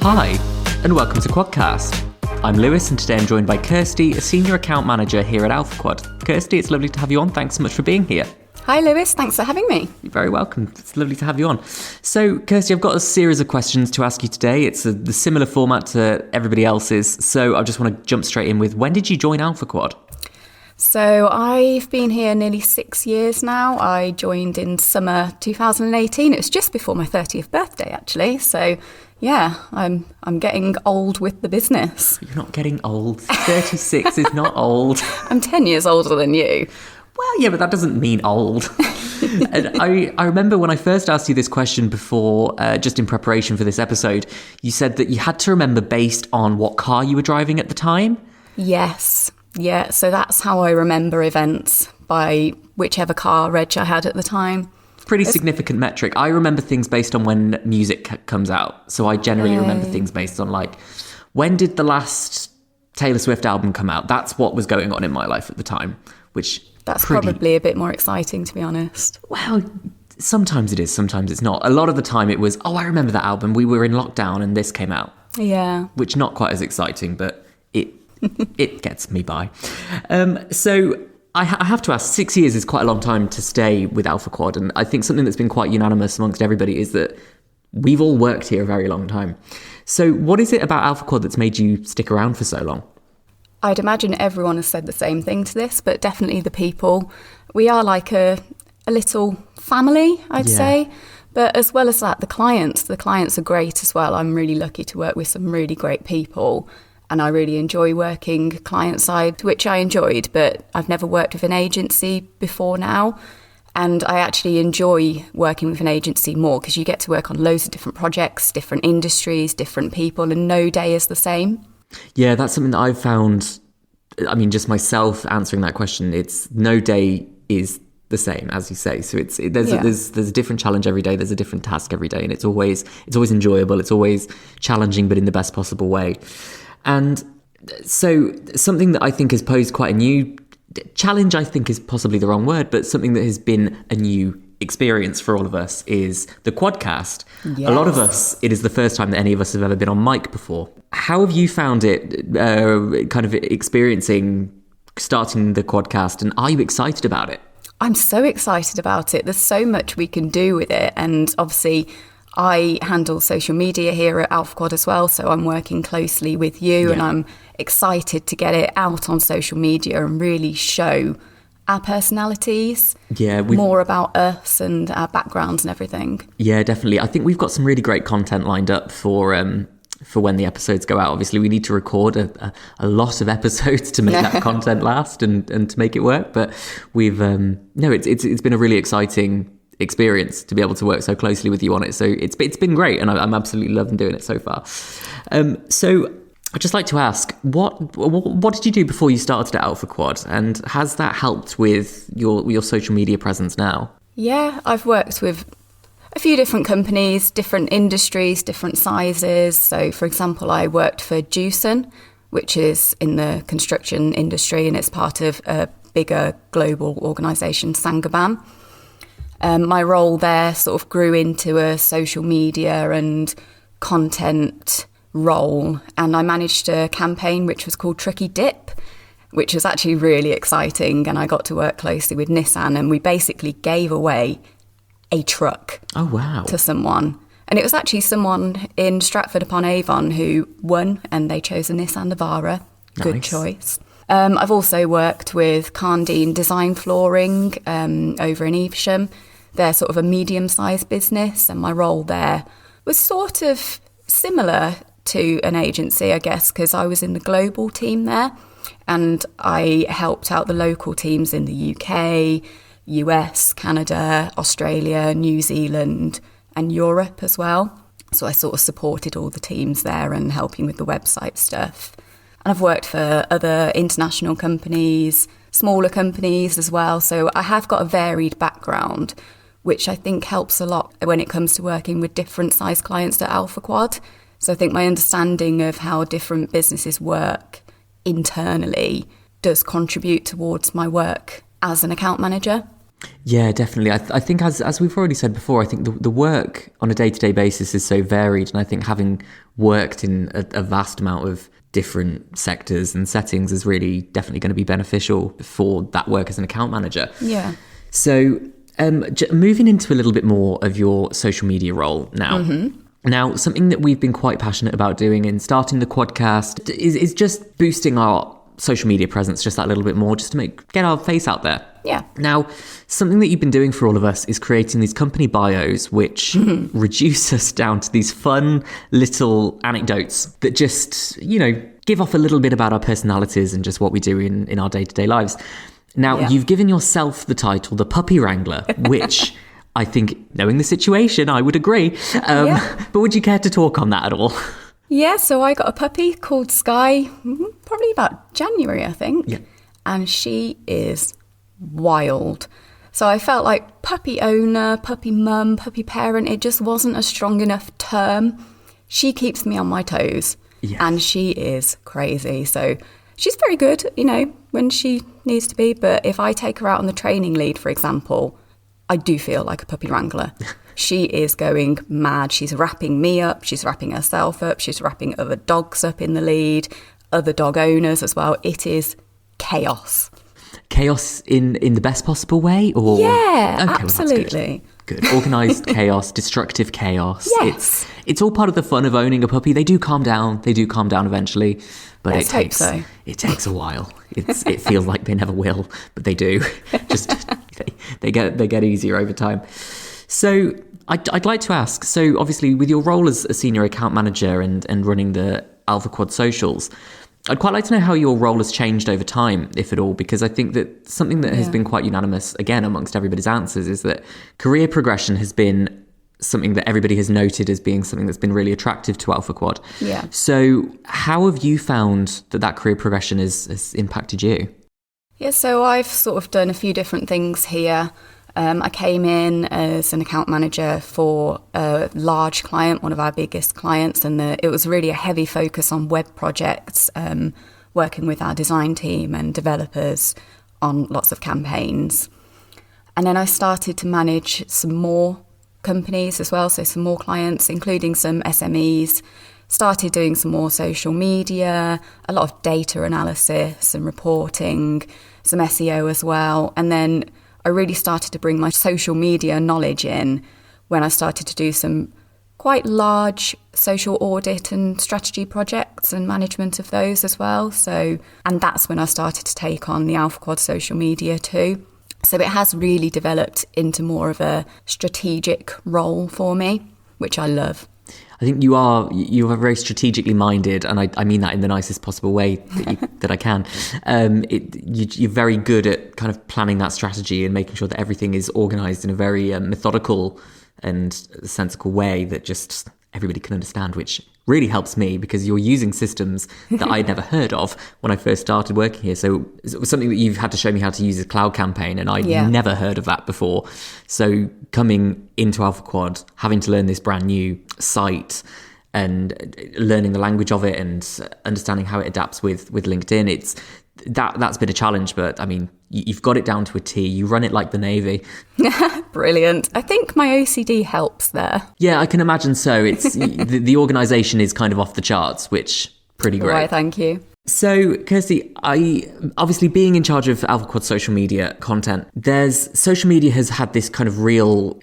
Hi, and welcome to Quadcast. I'm Lewis, and today I'm joined by Kirsty, a Senior Account Manager here at AlphaQuad. Kirsty, it's lovely to have you on. Thanks so much for being here. Hi Lewis, thanks for having me. You're very welcome. It's lovely to have you on. So, Kirsty, I've got a series of questions to ask you today. It's the similar format to everybody else's, so I just want to jump straight in with, when did you join AlphaQuad? So I've been here nearly 6 years now. I joined in summer 2018. It was just before my 30th birthday, actually. So yeah, I'm getting old with the business. You're not getting old. 36 is not old. I'm 10 years older than you. Well, yeah, but that doesn't mean old. And I remember when I first asked you this question before, just in preparation for this episode, you said that you had to remember based on what car you were driving at the time. Yes. Yeah, so that's how I remember events, by whichever car reg I had at the time. Pretty significant metric. I remember things based on when music comes out. So I generally remember things based on, like, when did the last Taylor Swift album come out? That's what was going on in my life at the time, which... That's probably a bit more exciting, to be honest. Well, sometimes it is, sometimes it's not. A lot of the time it was, I remember that album. We were in lockdown and this came out. Yeah. Which not quite as exciting, but it gets me by. So I have to ask, 6 years is quite a long time to stay with AlphaQuad. And I think something that's been quite unanimous amongst everybody is that we've all worked here a very long time. So what is it about AlphaQuad that's made you stick around for so long? I'd imagine everyone has said the same thing to this, but definitely the people. We are like a little family, I'd say. But as well as that, the clients are great as well. I'm really lucky to work with some really great people, and I really enjoy working client side, which I enjoyed, but I've never worked with an agency before now. And I actually enjoy working with an agency more because you get to work on loads of different projects, different industries, different people, and no day is the same. Yeah, that's something that I've found. I mean, just myself answering that question, it's no day is the same, as you say. So there's a different challenge every day. There's a different task every day, and it's always enjoyable. It's always challenging, but in the best possible way. And so something that I think has posed quite a new challenge, I think is possibly the wrong word, but something that has been a new experience for all of us is the Quadcast. Yes. A lot of us, it is the first time that any of us have ever been on mic before. How have you found it kind of experiencing starting the Quadcast, and are you excited about it? I'm so excited about it. There's so much we can do with it, and obviously I handle social media here at AlphaQuad as well, so I'm working closely with you and I'm excited to get it out on social media and really show our personalities, more about us and our backgrounds and everything. Yeah, definitely. I think we've got some really great content lined up for when the episodes go out. Obviously, we need to record a lot of episodes to make that content last and to make it work. But we've it's been a really exciting experience to be able to work so closely with you on it. So it's been great, and I'm absolutely loving doing it so far. So I'd just like to ask, what did you do before you started at AlphaQuad, and has that helped with your social media presence now? Yeah, I've worked with a few different companies, different industries, different sizes. So, for example, I worked for Jewson, which is in the construction industry, and it's part of a bigger global organisation, Saint-Gobain. My role there sort of grew into a social media and content role, and I managed a campaign which was called Tricky Dip, which was actually really exciting, and I got to work closely with Nissan, and we basically gave away a truck to someone, and it was actually someone in Stratford-upon-Avon who won, and they chose a Nissan Navara. Good choice. I've also worked with Carndine Design Flooring over in Evesham. They're sort of a medium-sized business, and my role there was sort of similar to an agency, I guess, because I was in the global team there, and I helped out the local teams in the UK, US, Canada, Australia, New Zealand, and Europe as well. So I sort of supported all the teams there and helping with the website stuff. And I've worked for other international companies, smaller companies as well. So I have got a varied background, which I think helps a lot when it comes to working with different size clients at AlphaQuad. So I think my understanding of how different businesses work internally does contribute towards my work as an account manager. Yeah, definitely. I think as we've already said before, I think the work on a day-to-day basis is so varied. And I think having worked in a vast amount of different sectors and settings is really definitely going to be beneficial for that work as an account manager. Yeah. So moving into a little bit more of your social media role now. Mm-hmm. Now, something that we've been quite passionate about doing in starting the Quadcast is just boosting our social media presence just that little bit more, just to get our face out there. Yeah. Now, something that you've been doing for all of us is creating these company bios, which reduce us down to these fun little anecdotes that just, give off a little bit about our personalities and just what we do in our day-to-day lives. Now, You've given yourself the title, the Puppy Wrangler, which I think, knowing the situation, I would agree. But would you care to talk on that at all? Yeah, so I got a puppy called Sky, probably about January, I think. Yeah. And she is wild. So I felt like puppy owner, puppy mum, puppy parent, it just wasn't a strong enough term. She keeps me on my toes. Yes. And she is crazy. So she's very good, when she needs to be. But if I take her out on the training lead, for example, I do feel like a puppy wrangler. She is going mad. She's wrapping me up. She's wrapping herself up. She's wrapping other dogs up in the lead, other dog owners as well. It is chaos. Chaos in the best possible way? Or Yeah, okay, absolutely. Well, good. Organised chaos, destructive chaos. Yes. It's all part of the fun of owning a puppy. They do calm down. Eventually. But Let's hope so. It takes a while. It feels like they never will, but they do. Just they get easier over time. So I'd like to ask, so obviously with your role as a senior account manager and running the AlphaQuad socials, I'd quite like to know how your role has changed over time, if at all, because I think that something that has been quite unanimous, again, amongst everybody's answers, is that career progression has been something that everybody has noted as being something that's been really attractive to AlphaQuad. Yeah. So how have you found that career progression has impacted you? Yeah, so I've sort of done a few different things here. I came in as an account manager for a large client, one of our biggest clients, and it was really a heavy focus on web projects, working with our design team and developers on lots of campaigns. And then I started to manage some more companies as well, so some more clients, including some SMEs, started doing some more social media, a lot of data analysis and reporting, some SEO as well. And then I really started to bring my social media knowledge in when I started to do some quite large social audit and strategy projects and management of those as well. And that's when I started to take on the AlphaQuad social media too. So it has really developed into more of a strategic role for me, which I love. I think you are very strategically minded, and I mean that in the nicest possible way that I can. You're very good at kind of planning that strategy and making sure that everything is organised in a very methodical and sensible way that just everybody can understand, which really helps me because you're using systems that I'd never heard of when I first started working here. So it was something that you've had to show me how to use a cloud campaign, and I'd never heard of that before. So coming into AlphaQuad, having to learn this brand new site and learning the language of it and understanding how it adapts with LinkedIn, that's been a challenge, but I mean, you've got it down to a T. You run it like the Navy. Brilliant. I think my OCD helps there. Yeah, I can imagine so. It's the organisation is kind of off the charts, which pretty great. Right, thank you. So, Kirsty, obviously being in charge of AlphaQuad social media content, social media has had this kind of real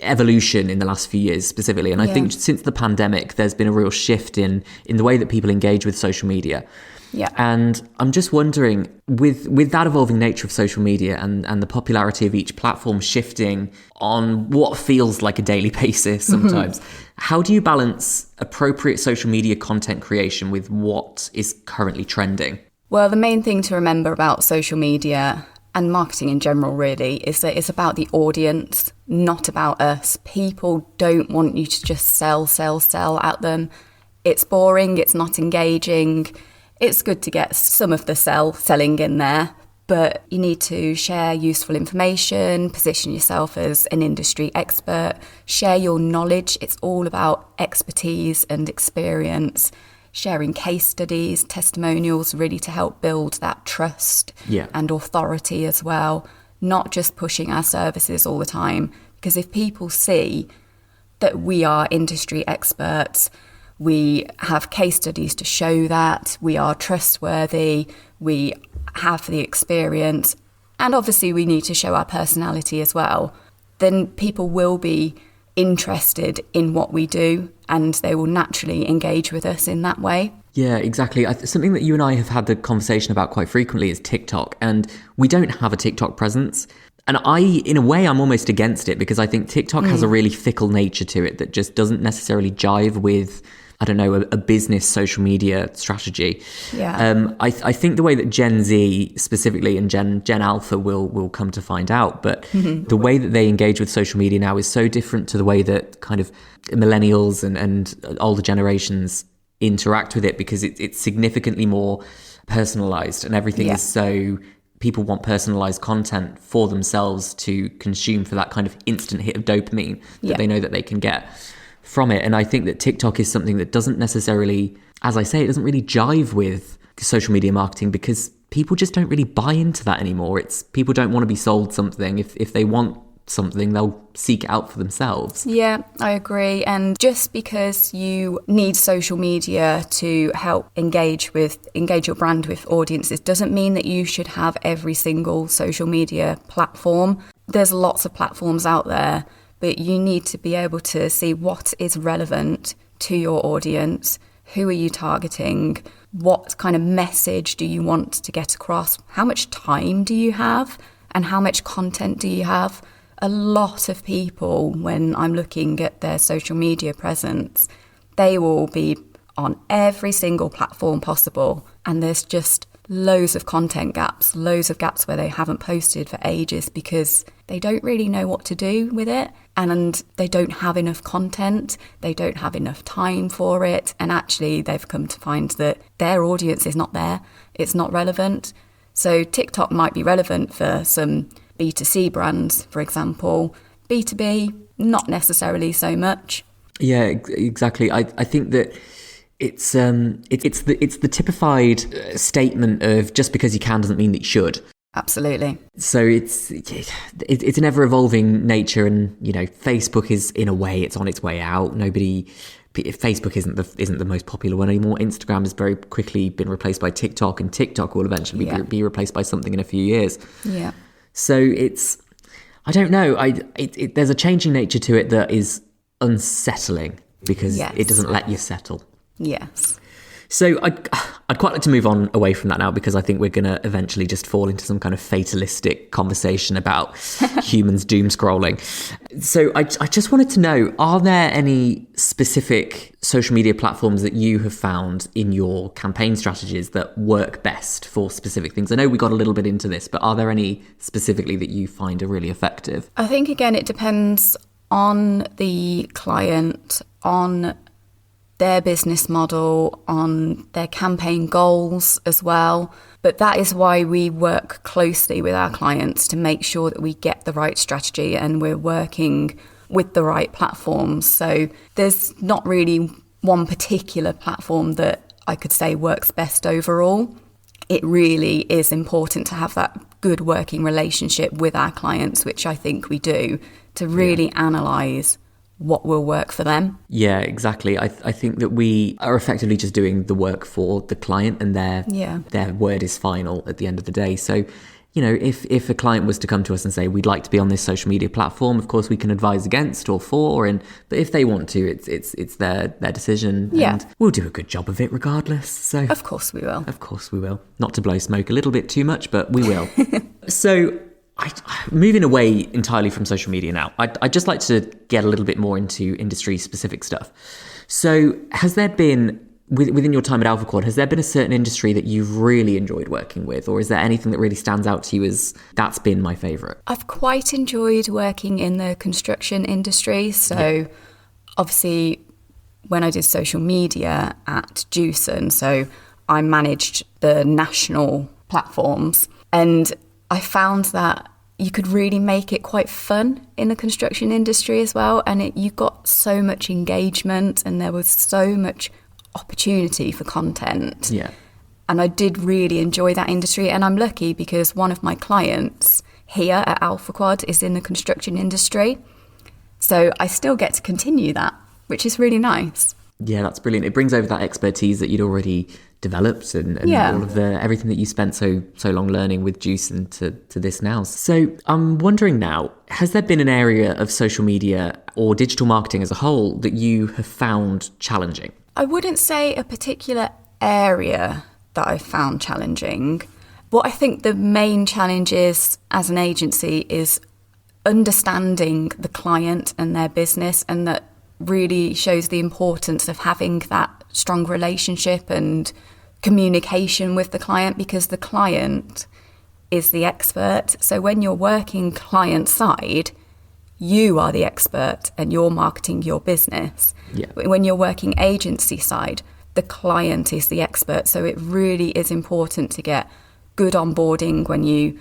evolution in the last few years specifically. And I think since the pandemic, there's been a real shift in the way that people engage with social media. Yeah. And I'm just wondering, with that evolving nature of social media and the popularity of each platform shifting on what feels like a daily basis sometimes, how do you balance appropriate social media content creation with what is currently trending? Well, the main thing to remember about social media and marketing in general really is that it's about the audience, not about us. People don't want you to just sell at them. It's boring, it's not engaging. It's good to get some of the selling in there, but you need to share useful information, position yourself as an industry expert, share your knowledge. It's all about expertise and experience, sharing case studies, testimonials, really to help build that trust and authority as well. not just pushing our services all the time. Because if people see that we are industry experts, we have case studies to show that, we are trustworthy, we have the experience, and obviously we need to show our personality as well, then people will be interested in what we do and they will naturally engage with us in that way. Yeah, exactly. Something that you and I have had the conversation about quite frequently is TikTok, and we don't have a TikTok presence. And in a way, I'm almost against it because I think TikTok has a really fickle nature to it that just doesn't necessarily jive with, I don't know, a business social media strategy. Yeah. I think the way that Gen Z specifically and Gen Alpha will come to find out, but the way that they engage with social media now is so different to the way that kind of millennials and older generations interact with it, because it's significantly more personalized, and everything is so... People want personalized content for themselves to consume for that kind of instant hit of dopamine that they know that they can get from it. And I think that TikTok is something that doesn't necessarily, as I say, it doesn't really jive with social media marketing, because people just don't really buy into that anymore. It's people don't want to be sold something. If they want something, they'll seek it out for themselves. Yeah, I agree. And just because you need social media to help engage your brand with audiences doesn't mean that you should have every single social media platform. There's lots of platforms out there, but you need to be able to see what is relevant to your audience. Who are you targeting? What kind of message do you want to get across? How much time do you have? And how much content do you have? A lot of people, when I'm looking at their social media presence, they will be on every single platform possible. And there's just loads of content gaps, loads of gaps where they haven't posted for ages because they don't really know what to do with it. And they don't have enough content. They don't have enough time for it. And actually, they've come to find that their audience is not there. It's not relevant. So TikTok might be relevant for some B2C brands, for example. B2B, not necessarily so much. Yeah, exactly. I think that it's the typified statement of just because you can doesn't mean that you should. Absolutely. So it's an ever evolving nature, and Facebook is, in a way, it's on its way out. Facebook isn't the most popular one anymore. Instagram has very quickly been replaced by TikTok, and TikTok will eventually be replaced by something in a few years. Yeah. So I don't know. There's a changing nature to it that is unsettling because it doesn't let you settle. Yes. So I'd quite like to move on away from that now, because I think we're going to eventually just fall into some kind of fatalistic conversation about humans doom scrolling. So I just wanted to know, are there any specific social media platforms that you have found in your campaign strategies that work best for specific things? I know we got a little bit into this, but are there any specifically that you find are really effective? I think, again, it depends on the client, on their business model, on their campaign goals as well. But that is why we work closely with our clients to make sure that we get the right strategy and we're working with the right platforms. So there's not really one particular platform that I could say works best overall. It really is important to have that good working relationship with our clients, which I think we do, to really analyse what will work for them. Yeah, exactly. I think that we are effectively just doing the work for the client, and their word is final at the end of the day. So, if a client was to come to us and say, we'd like to be on this social media platform, of course we can advise against or for, but if they want to, it's their decision, and we'll do a good job of it regardless. So Of course we will. Of course we will. Not to blow smoke a little bit too much, but we will. So moving away entirely from social media now, I'd just like to get a little bit more into industry-specific stuff. So has there been, within your time at AlphaQuad, has there been a certain industry that you've really enjoyed working with? Or is there anything that really stands out to you as, that's been my favourite? I've quite enjoyed working in the construction industry. So obviously, when I did social media at Jewson, so I managed the national platforms, and I found that you could really make it quite fun in the construction industry as well. And you got so much engagement, and there was so much opportunity for content. Yeah. And I did really enjoy that industry. And I'm lucky because one of my clients here at AlphaQuad is in the construction industry. So I still get to continue that, which is really nice. Yeah, that's brilliant. It brings over that expertise that you'd already developed and all of everything that you spent so long learning with Juice and to this now. So I'm wondering now, has there been an area of social media or digital marketing as a whole that you have found challenging? I wouldn't say a particular area that I found challenging. What I think the main challenge is as an agency is understanding the client and their business, and that really shows the importance of having that strong relationship and communication with the client, because the client is the expert. So when you're working client side, you are the expert and you're marketing your business. Yeah. When you're working agency side, the client is the expert. So it really is important to get good onboarding when you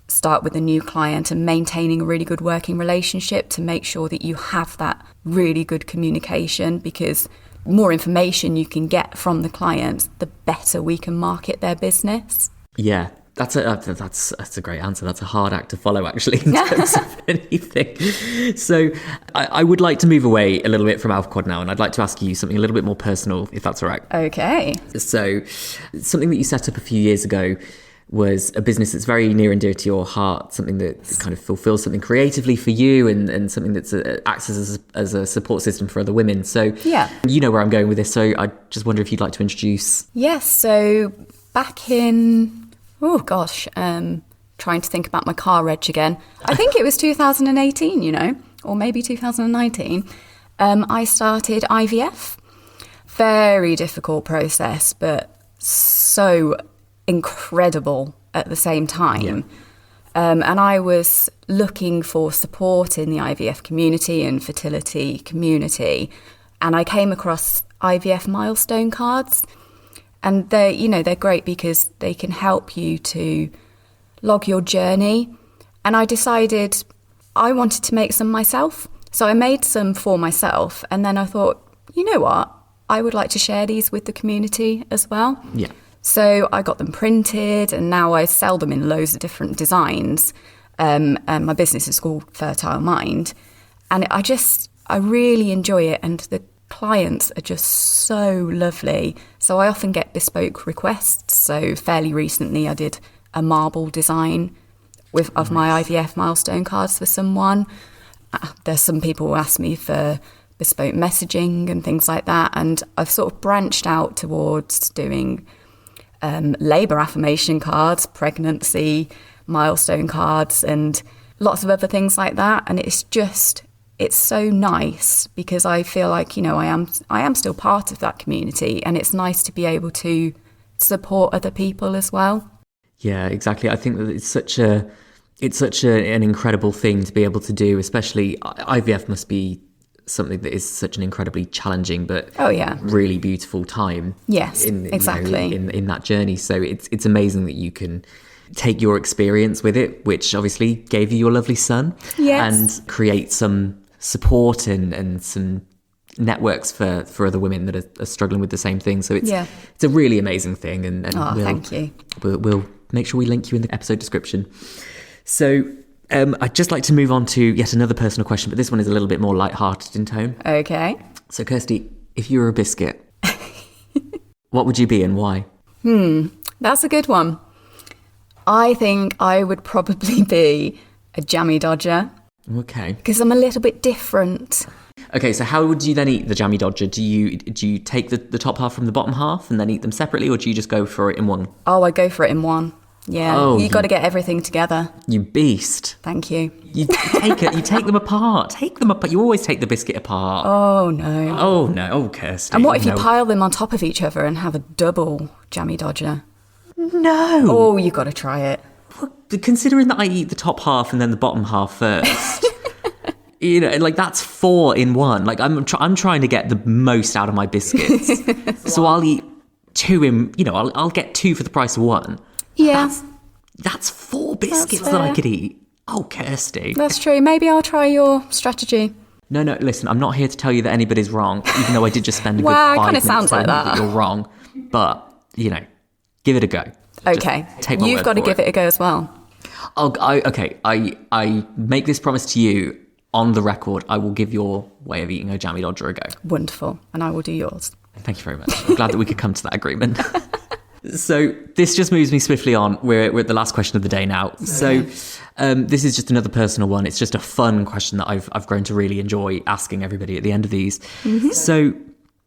start with a new client and maintaining a really good working relationship to make sure that you have that really good communication, because more information you can get from the clients, the better we can market their business. Yeah. That's a great answer. That's a hard act to follow, actually, in terms of anything. So I would like to move away a little bit from AlphaQuad now, and I'd like to ask you something a little bit more personal, if that's all right. Okay. So something that you set up a few years ago was a business that's very near and dear to your heart, something that kind of fulfills something creatively for you and something that acts as a support system for other women. So you know where I'm going with this, so I just wonder if you'd like to introduce. Yes, so back in... trying to think about my car reg again. I think it was 2018, or maybe 2019. I started IVF. Very difficult process, but so incredible at the same time. Yeah. And I was looking for support in the IVF community and fertility community. And I came across IVF milestone cards. And they're great because they can help you to log your journey. And I decided I wanted to make some myself. So I made some for myself. And then I thought, you know what? I would like to share these with the community as well. Yeah. So I got them printed and now I sell them in loads of different designs. And my business is called Fertile Mind. And I really enjoy it. And the clients are just so lovely. So I often get bespoke requests. So fairly recently I did a marble design of my IVF milestone cards for someone. There's some people who ask me for bespoke messaging and things like that. And I've sort of branched out towards doing labour affirmation cards, pregnancy milestone cards, and lots of other things like that. And it's so nice because I feel like, I am still part of that community, and it's nice to be able to support other people as well. Yeah, exactly. I think that it's such an incredible thing to be able to do, especially IVF must be something that is such an incredibly challenging but really beautiful time. Yes, exactly. In that journey. So it's amazing that you can take your experience with it, which obviously gave you your lovely son, and create some support and some networks for other women that are struggling with the same thing. So it's a really amazing thing. And thank you. We'll make sure we link you in the episode description. So I'd just like to move on to yet another personal question, but this one is a little bit more lighthearted in tone. Okay. So Kirsty, if you were a biscuit, what would you be and why? That's a good one. I think I would probably be a jammy dodger. Okay. Because I'm a little bit different. Okay, so how would you then eat the jammy dodger? Do you take the top half from the bottom half and then eat them separately, or do you just go for it in one? Oh, I go for it in one. Yeah, you got to get everything together. You beast. Thank you. You take them apart. Take them apart. You always take the biscuit apart. Oh, no. Oh, no. Oh, Kirsty. And what if you pile them on top of each other and have a double jammy dodger? No. Oh, you got to try it. Considering that I eat the top half and then the bottom half first, that's 4 in 1. Like I'm trying to get the most out of my biscuits. So I'll eat 2 in, I'll get 2 for the price of 1. Yeah. That's 4 biscuits that I could eat. Oh, Kirsty. That's true. Maybe I'll try your strategy. No, listen, I'm not here to tell you that anybody's wrong, even though I did just spend a good 5 minutes sounds like that you're wrong. But, give it a go. Okay. Take my You've word got to for give it a go as well. I make this promise to you on the record. I will give your way of eating a jammy dodger a go. Wonderful. And I will do yours. Thank you very much. I'm glad that we could come to that agreement. So this just moves me swiftly on. We're at the last question of the day now. So this is just another personal one. It's just a fun question that I've grown to really enjoy asking everybody at the end of these. Mm-hmm. So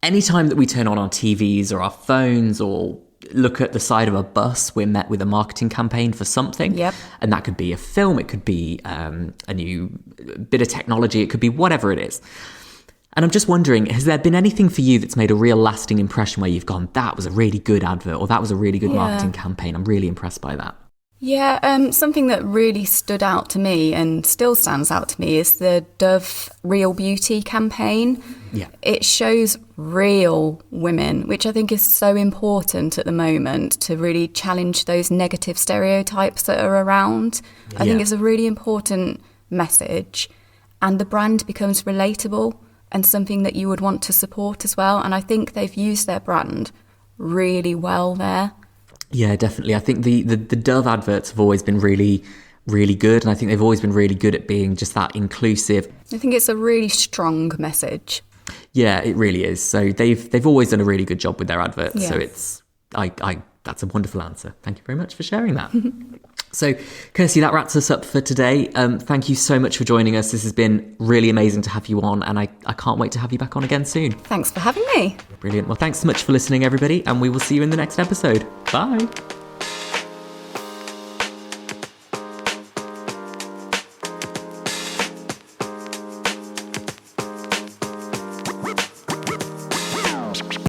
anytime that we turn on our TVs or our phones or look at the side of a bus, we're met with a marketing campaign for something. Yep. And that could be a film. It could be a new bit of technology. It could be whatever it is. And I'm just wondering, has there been anything for you that's made a real lasting impression where you've gone, that was a really good advert or that was a really good marketing campaign? I'm really impressed by that. Yeah, something that really stood out to me and still stands out to me is the Dove Real Beauty campaign. Yeah. It shows real women, which I think is so important at the moment to really challenge those negative stereotypes that are around. I think it's a really important message, and the brand becomes relatable and something that you would want to support as well. And I think they've used their brand really well there. Yeah, definitely. I think the Dove adverts have always been really, really good. And I think they've always been really good at being just that inclusive. I think it's a really strong message. Yeah, it really is. So they've always done a really good job with their adverts. Yes. So that's a wonderful answer. Thank you very much for sharing that. So, Kirsty, that wraps us up for today. Thank you so much for joining us. This has been really amazing to have you on, and I can't wait to have you back on again soon. Thanks for having me. Brilliant. Well, thanks so much for listening, everybody, and we will see you in the next episode. Bye.